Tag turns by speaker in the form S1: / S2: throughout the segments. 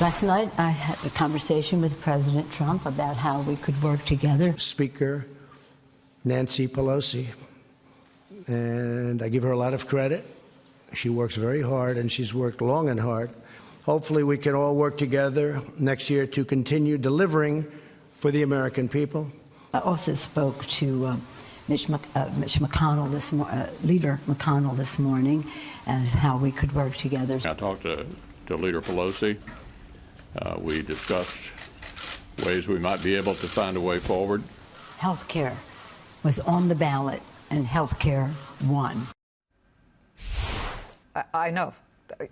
S1: Last night, I had a conversation with President Trump about how we could work together.
S2: Speaker Nancy Pelosi, and I give her a lot of credit. She works very hard, and she's worked long and hard. Hopefully, we can all work together next year to continue delivering for the American people.
S1: I also spoke to Mitch McConnell, Leader McConnell this morning, and how we could work together.
S3: I talked to Leader Pelosi. We discussed ways we might be able to find a way forward.
S1: Health care was on the ballot, and health care won.
S4: I know.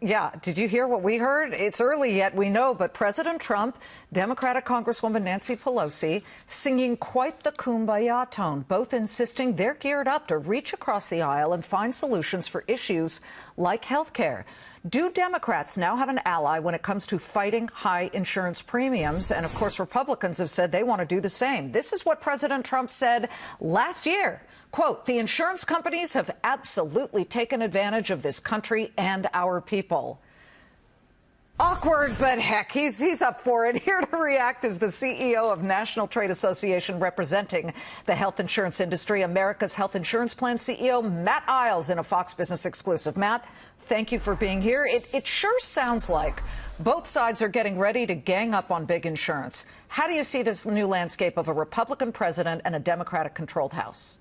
S4: Yeah. Did you hear what we heard? It's early yet, we know, but President Trump, Democratic Congresswoman Nancy Pelosi, singing quite the kumbaya tone, both insisting they're geared up to reach across the aisle and find solutions for issues like health care. Do Democrats now have an ally when it comes to fighting high insurance premiums? And, of course, Republicans have said they want to do the same. This is what President Trump said last year. Quote, the insurance companies have absolutely taken advantage of this country and our people. Awkward, but heck, he's up for it. Here to react is the CEO of National Trade Association representing the health insurance industry, America's Health Insurance Plan CEO, Matt Eyles, in a Fox Business exclusive. Matt, thank you for being here. It sure sounds like both sides are getting ready to gang up on big insurance. How do you see this new landscape of a Republican president and a Democratic-controlled House?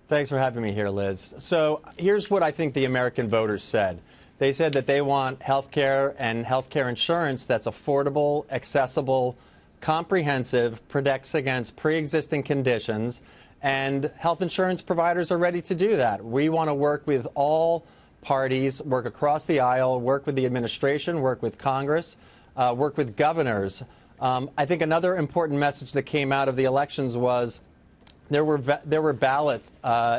S5: Thanks for having me here, Liz. So here's what I think the American voters said. They said that they want health care and health care insurance that's affordable, accessible, comprehensive, protects against pre-existing conditions, and health insurance providers are ready to do that. We want to work with all parties, work across the aisle, work with the administration, work with Congress, work with governors. I think another important message that came out of the elections was there were ballot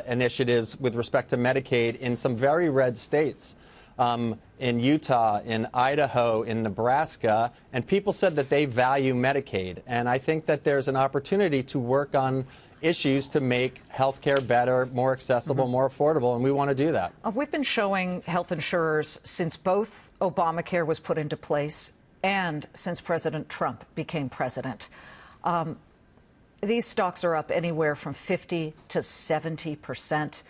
S5: initiatives with respect to Medicaid in some very red states, in Utah, in Idaho, in Nebraska, and people said that they value Medicaid. And I think that there's an opportunity to work on issues to make health care better, more accessible, more affordable, and we want to do that.
S4: We've been showing health insurers since both Obamacare was put into place and since President Trump became president. These stocks are up anywhere from 50 to 70%.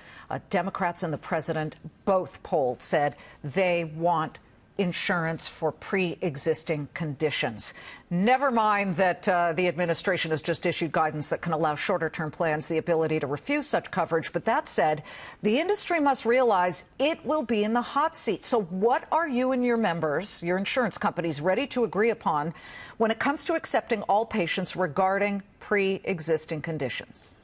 S4: Democrats and the president both polled said they want insurance for pre-existing conditions. Never mind that the administration has just issued guidance that can allow shorter-term plans the ability to refuse such coverage. But that said, the industry must realize it will be in the hot seat. So what are you and your members, your insurance companies, ready to agree upon when it comes to accepting all patients regarding pre-existing conditions?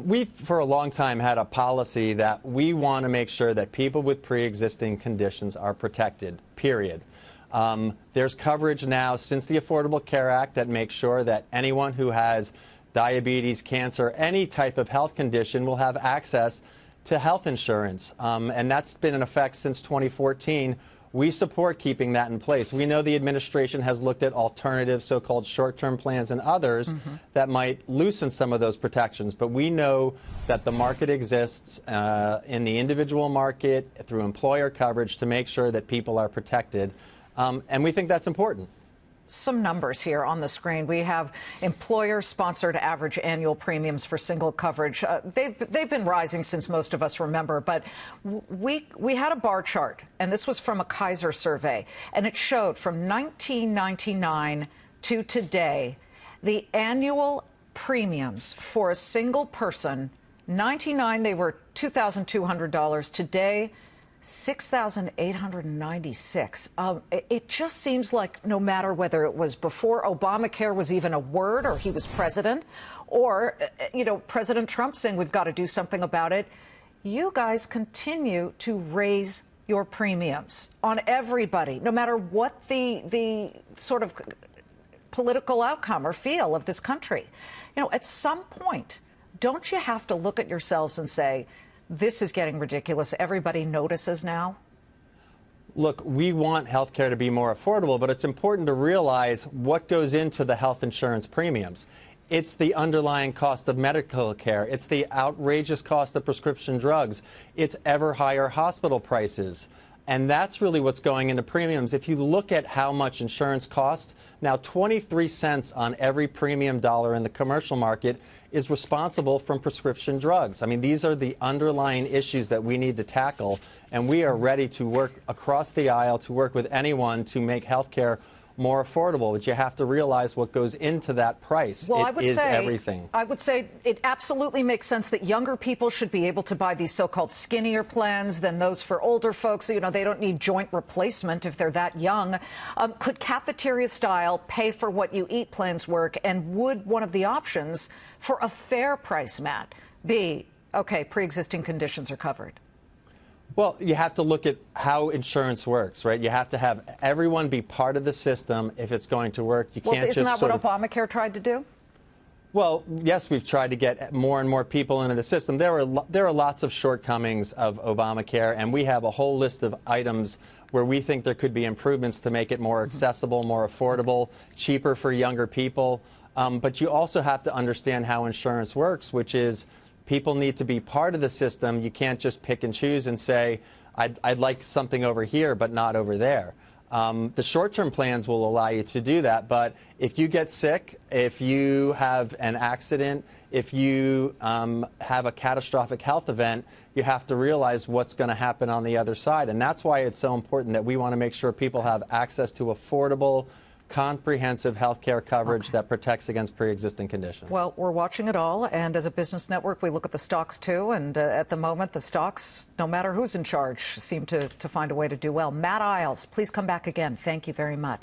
S5: We've, for a long time, had a policy that we want to make sure that people with pre-existing conditions are protected, period. There's coverage now since the Affordable Care Act that makes sure that anyone who has diabetes, cancer, any type of health condition will have access to health insurance. And that's been in effect since 2014. We support keeping that in place. We know the administration has looked at alternative so-called short-term plans and others that might loosen some of those protections. But we know that the market exists in the individual market through employer coverage to make sure that people are protected. And we think that's important.
S4: Some numbers here on the screen. We have employer-sponsored average annual premiums for single coverage. They've been rising since most of us remember, but we had a bar chart, and this was from a Kaiser survey, and it showed from 1999 to today, the annual premiums for a single person, 99, they were $2,200. Today, $6,896. It just seems like no matter whether it was before Obamacare was even a word or he was president or, President Trump saying we've got to do something about it, you guys continue to raise your premiums on everybody, no matter what the sort of political outcome or feel of this country. At some point, don't you have to look at yourselves and say, this is getting ridiculous. Everybody notices now.
S5: Look, we want health care to be more affordable, but it's important to realize what goes into the health insurance premiums. It's the underlying cost of medical care. It's the outrageous cost of prescription drugs. It's ever higher hospital prices. And that's really what's going into premiums. If you look at how much insurance costs, now 23 cents on every premium dollar in the commercial market is responsible from prescription drugs. I mean, these are the underlying issues that we need to tackle, and we are ready to work across the aisle to work with anyone to make health care more affordable, but you have to realize what goes into that price.
S4: Well,
S5: it is everything.
S4: I would say it absolutely makes sense that younger people should be able to buy these so-called skinnier plans than those for older folks. You know, they don't need joint replacement if they're that young. Could cafeteria-style pay-for-what-you-eat plans work? And would one of the options for a fair price, Matt, be, okay, pre-existing conditions are covered?
S5: Well, you have to look at how insurance works, right? You have to have everyone be part of the system if it's going to work. You can't
S4: isn't
S5: just
S4: that what Obamacare tried to do?
S5: Well, yes, we've tried to get more and more people into the system. There are lots of shortcomings of Obamacare, and we have a whole list of items where we think there could be improvements to make it more accessible, more affordable, cheaper for younger people. But you also have to understand how insurance works, which is people need to be part of the system. You can't just pick and choose and say, I'd like something over here, but not over there. The short-term plans will allow you to do that, but if you get sick, if you have an accident, if you have a catastrophic health event, you have to realize what's going to happen on the other side. And that's why it's so important that we want to make sure people have access to affordable, comprehensive health care coverage that protects against pre-existing conditions.
S4: Well, we're watching it all, and as a business network, we look at the stocks too, and at the moment, the stocks, no matter who's in charge, seem to find a way to do well. Matt Eyles, please come back again. Thank you very much.